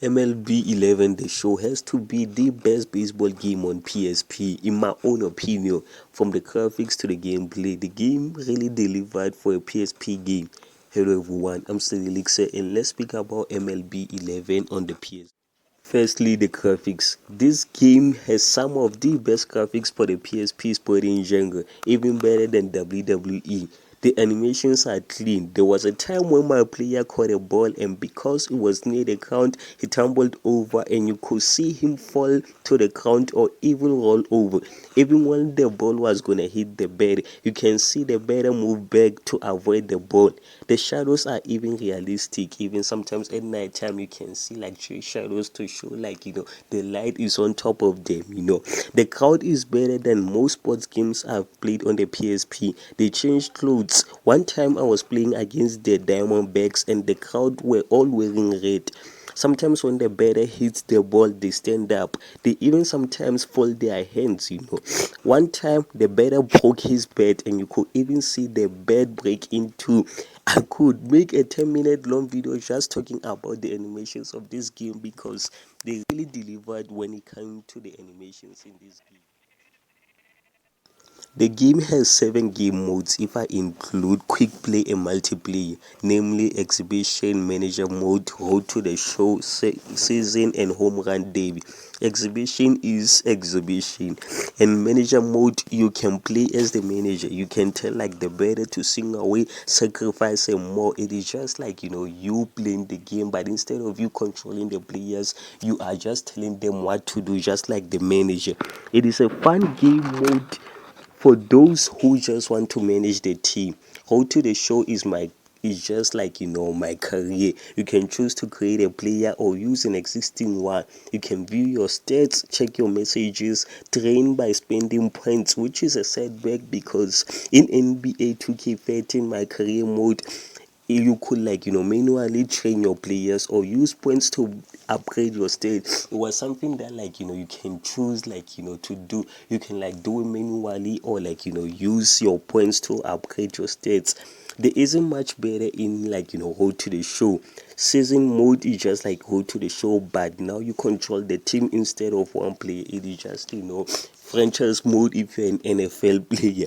MLB 11 The Show has to be the best baseball game on PSP, in my own opinion. From the graphics to the gameplay, the game really delivered for a PSP game. Hello everyone, I'm still Elixir and let's speak about MLB 11 on the PS. Firstly, the graphics. This game has some of the best graphics for the PSP sporting genre, even better than WWE. The animations are clean. There was a time when my player caught a ball and because it was near the ground, he tumbled over and you could see him fall to the ground or even roll over. Even when the ball was gonna hit the bed, you can see the batter move back to avoid the ball. The shadows are even realistic. Even sometimes at night time you can see like shadows to show like the light is on top of them. The crowd is better than most sports games I've played on the PSP. They changed clothes. One time I was playing against the Diamondbacks and the crowd were all wearing red. Sometimes when the batter hits the ball, they stand up. They even sometimes fold their hands. One time the batter broke his bat and you could even see the bat break in two. I could make a 10-minute long video just talking about the animations of this game because they really delivered when it came to the animations in this game. The game has 7 game modes if I include quick play and multiplayer, namely exhibition, manager mode, road to the show, season and home run derby. Exhibition is exhibition and manager mode you can play as the manager. You can tell like the better to sing away, sacrifice and more. It is just like you playing the game, but instead of you controlling the players, you are just telling them what to do, just like the manager. It is a fun game mode for those who just want to manage the team. How to the show is just like my career. You can choose to create a player or use an existing one. You can view your stats, check your messages, train by spending points, which is a setback because in NBA 2K13 my career mode you could manually train your players or use points to upgrade your state. It was something that you can choose to do. You can do it manually or use your points to upgrade your states. There isn't much better in go to the show. Season mode is just like go to the show, but now you control the team instead of one player. It is just franchise mode if you're an NFL player.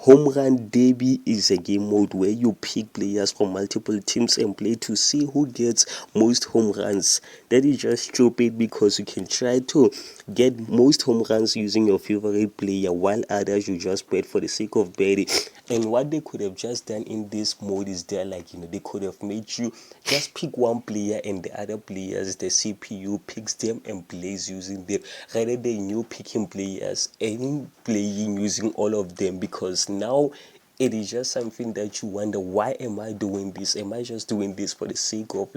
Home run derby is a game mode where you pick players from multiple teams and play to see who gets most home runs. That is just stupid because you can try to get most home runs using your favorite player while others you just bet for the sake of betting. And what they could have just done in this mode is they could have made you just pick one player and the other players, the CPU picks them and plays using them rather than you picking players and playing using all of them, because now it is just something that you wonder, why am I doing this? Am I just doing this for the sake of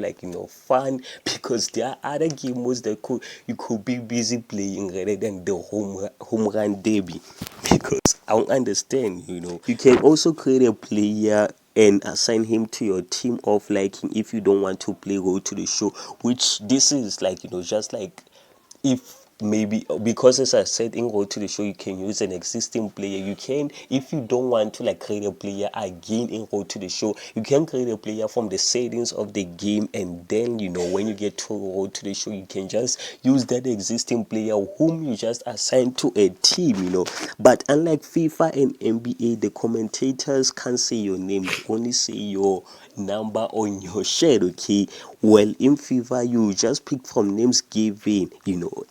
fun? Because there are other game modes that you could be busy playing rather than the home run derby. Because I don't understand. You can also create a player and assign him to your team of liking if you don't want to play go to the show, which this is just like if maybe because as I said in road to the show you can use an existing player. You can, if you don't want to create a player again in road to the show, you can create a player from the settings of the game, and then when you get to road to the show you can just use that existing player whom you just assigned to a team. But unlike FIFA and NBA, the commentators can't say your name, they only say your number on your shirt. Okay, well in FIFA you just pick from names given.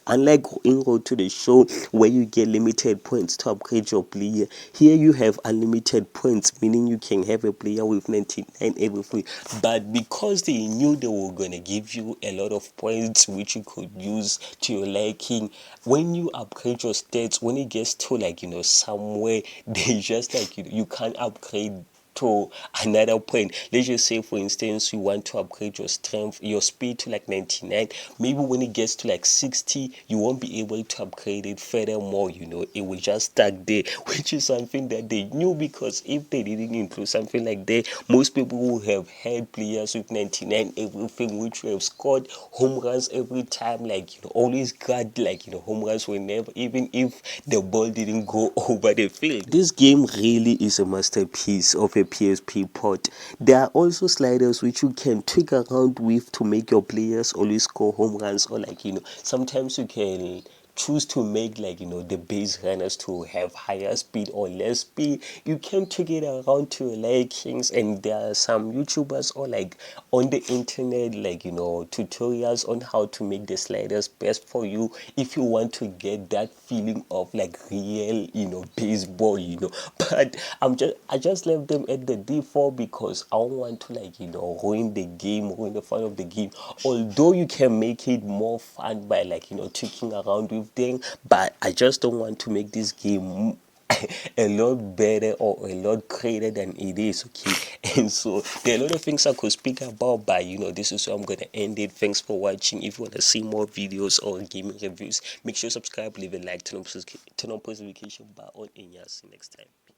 Unlike in road to the show where you get limited points to upgrade your player, here you have unlimited points, meaning you can have a player with 99 everything. But because they knew they were gonna give you a lot of points which you could use to your liking, when you upgrade your stats, when it gets to somewhere, they just you can't upgrade to another point. Let's just say for instance you want to upgrade your strength, your speed to 99. Maybe when it gets to 60 you won't be able to upgrade it furthermore. It will just stuck there, which is something that they knew, because if they didn't include something like that, most people would have had players with 99 everything which have scored home runs every time, always got home runs whenever, even if the ball didn't go over the field. This game really is a masterpiece of a PSP port. There are also sliders which you can tweak around with to make your players always score home runs, or like, sometimes you can choose to make, like, the base runners to have higher speed or less speed. You can tweak it around to your likings, and there are some YouTubers or like on the internet, like, tutorials on how to make the sliders best for you if you want to get that feeling of like real, baseball, but I just left them at the default because I don't want to, like, ruin the game, ruin the fun of the game. Although you can make it more fun by, like, tweaking around with them, but I just don't want to make this game a lot better or a lot greater than it is, okay? And so there are a lot of things I could speak about, but this is where I'm gonna end it. Thanks for watching. If you want to see more videos or gaming reviews, make sure you subscribe, leave a like, turn on post notification bar on, and yeah, see you next time.